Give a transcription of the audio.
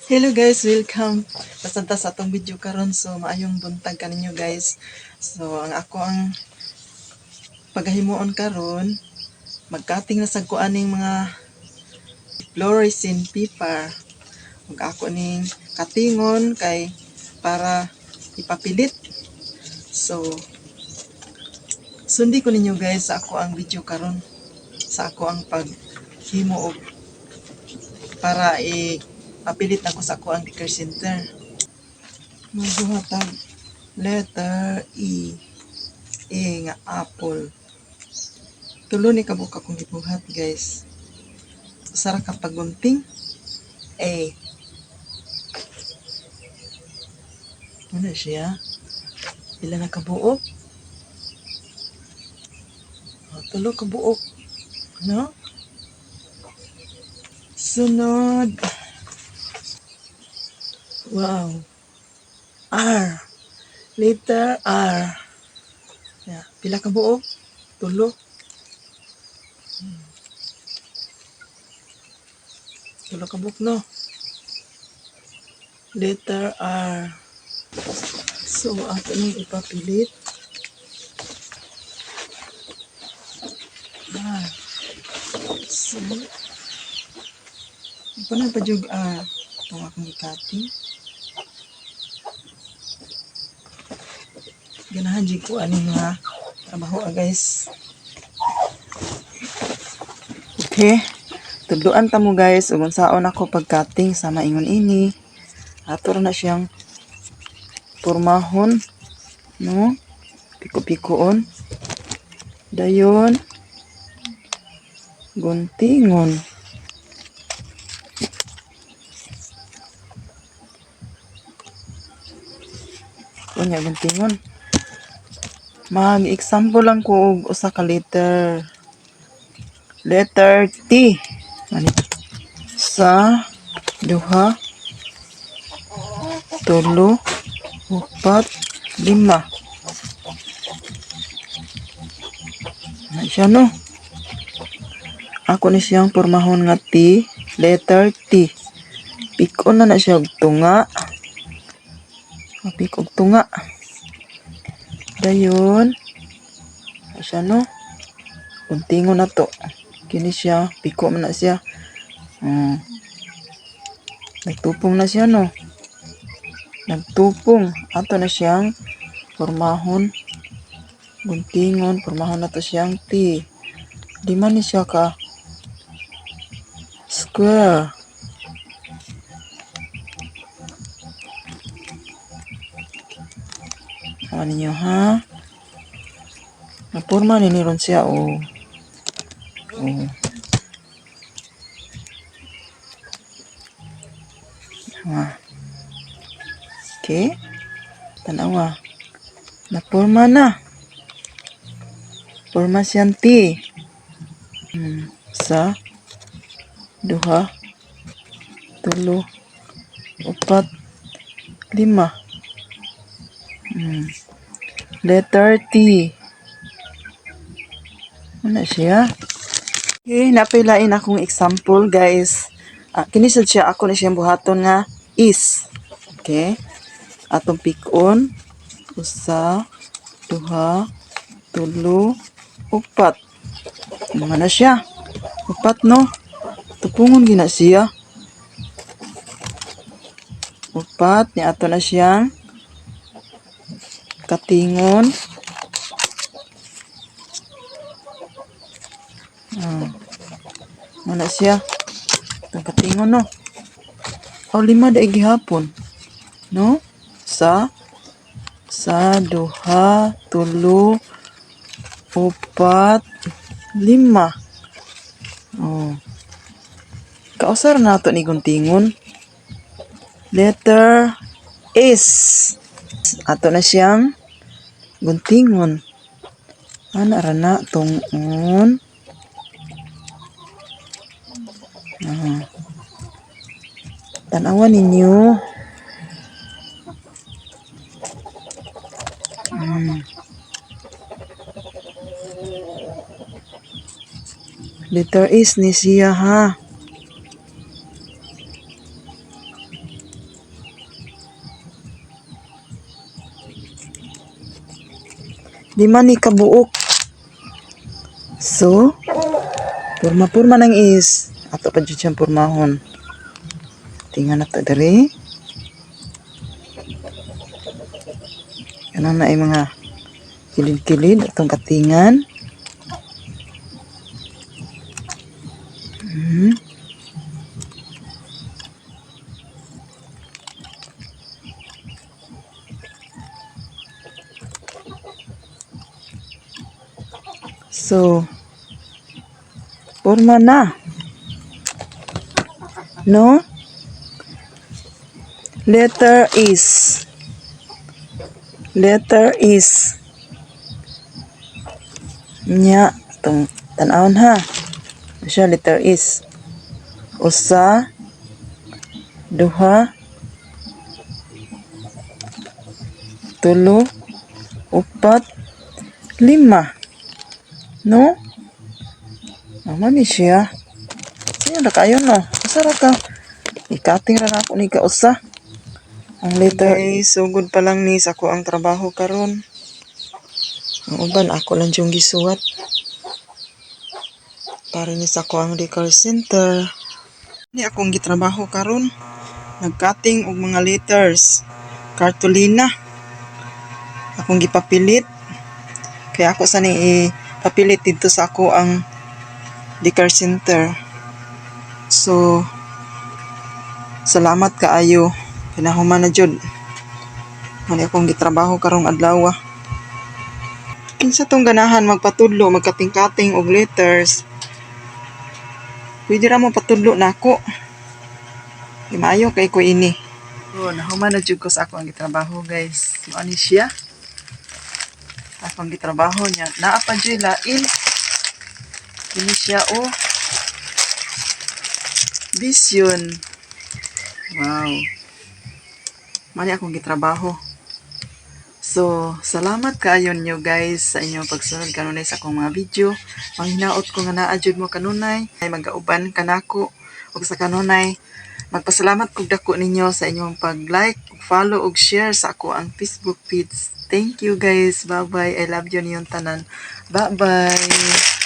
Hello guys, welcome pasanta sa atong video karon. So maayong buntag kaninyo guys. So ang pagahimuon karon, magkating na sa kuaning mga fluorescent paper. Ug ako ning katingon kay para ipapilit. So sundi ko ninyo guys sa ako ang video karon, sa ako ang paghimo og para ipapilit ako sa ako ang decor center. Magbuhatag letter E. E nga apple. Tulo ni kabuk akong gibuhat guys. Usara ka pagunting. A. Ano siya? Pila na kabuok? Tulo kabuok. No? Sunod. Wow. R. Letter R. Yeah. Pila kabuok? Tulo. Tulo kabuok no? Letter R. So, ato nang ipapilit. R. So, paano pa jug R? Itong akong ikati. Ganahan jig ko ano nga trabaho guys. Okay. Tudloan ta mo guys ug unsaon ako pagkating sa maingon ini. Ato na siyang pormahon, no? Piko-pikoon. Dayon guntingon. Unya guntingon. Mag-example lang ko og usa ka letter. Letter T. Ani? Sa duha, tulo, upat, lima. Na siya no. Ako ni siyang pormahon nga T, letter T. Pikon na siya og tunga. Mapik og tunga. Dayon, siya no. Kuntingon na to. Kini siya, piko man na siya. Nagtupong na siya no. Nagtupong. Ato na siyang pormahon. Guntingon, pormahon na to siyang T. Di man ni siya ka square. Ano ninyo ha? Naporma ni ron siya o. Okay. Tanawa. Naporma na. Porma siyang T. Sa duha, tulo, upat, lima. Letter T. Ano siya? Okay, napilain akong example guys. Kinisod siya, ako na siyang buhaton nga is. Okay. Atong pikon. Usa, duha, tulo, upat. Mga na siya. Upat no. Tupungon gina siya. Upat. Ni ato na siyang katingon. Mana siya? Itong katingon no. O lima daig gihapon. No? Sa duha, tulo, upat, lima. Kausar na ito ni guntingon. Letter S. Ato na siyang guntingon. Ana ra na tungon. Tanawan ninyo. Letter S ni siya ha. Di man ni kabuok. So, purma-purma nang is. Ato pa dyan siyang purmahon. Tingan na to dere. Ano na ay mga kilid-kilid atong katingan. So, forma na. No? Letter is. Letter is. Nya, itong tanawon ha. Siya, letter is. Usa, duha, tulo, upat, lima. No? Mami siya. Siya na kayo no. Masara ka. Ikating ra na ako ni kausa. Ang letter A, sugod pa lang ni sa ako ang trabaho karon. Ang uban ako lang yung gisuwat. Para ni sa ako ang recall center. Ni akong gitrabaho karon. Nagcutting og mga letters. Cartolina. Akong gipapilit. Kaya ako sa ni ipapilit dito sa ako ang decor center. So, salamat kaayo. Pinahuman na jud. Mani akong gitrabaho karong adlaw. Kinsa tong ganahan magpatudlo, magkating-kating og letters. Pwede ra mo patudlo nako. Maayo kay ko ini. So, nahuman na jud ko sa ako ang gitrabaho, guys. Mao ni siya. Akong gitrabaho niya. Naa pa jud lain. Ini siya Vision. Wow. Mani akong gitrabaho. So, salamat kaayon nyo guys sa inyong pagsunod kanunay sa akong mga video. Manghinaot ko nga naa jud mo kanunay ay magauban kanako ug sa kanunay magpasalamat kog dako ninyo sa inyong pag-like, follow ug share sa ako ang Facebook page. Thank you guys. Bye-bye. I love you niyong tanan. Bye-bye.